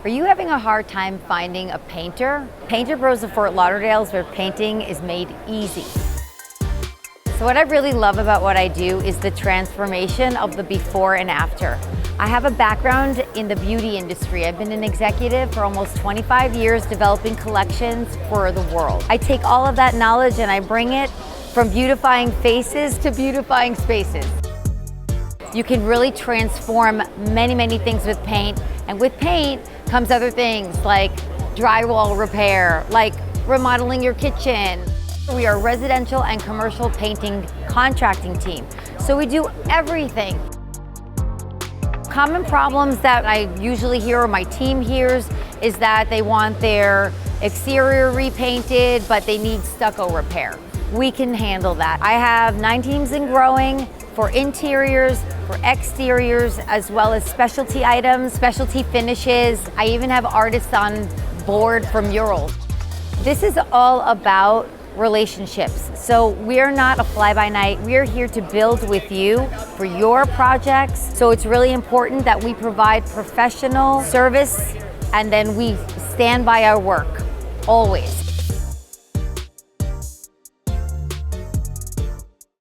Are you having a hard time finding a painter? Painter Bros of Fort Lauderdale is where painting is made easy. So what I really love about what I do is the transformation of the before and after. I have a background in the beauty industry. I've been an executive for almost 25 years developing collections for the world. I take all of that knowledge and I bring it from beautifying faces to beautifying spaces. You can really transform many things with paint, and with paint comes other things like drywall repair, like remodeling your kitchen. We are a residential and commercial painting contracting team, so we do everything. Common problems that I usually hear or my team hears is that they want their exterior repainted, but they need stucco repair. We can handle that. I have 9 teams and growing for interiors, for exteriors, as well as specialty items, specialty finishes. I even have artists on board for murals. This is all about relationships. So we're not a fly-by-night. We're here to build with you for your projects. So it's really important that we provide professional service and then we stand by our work, always.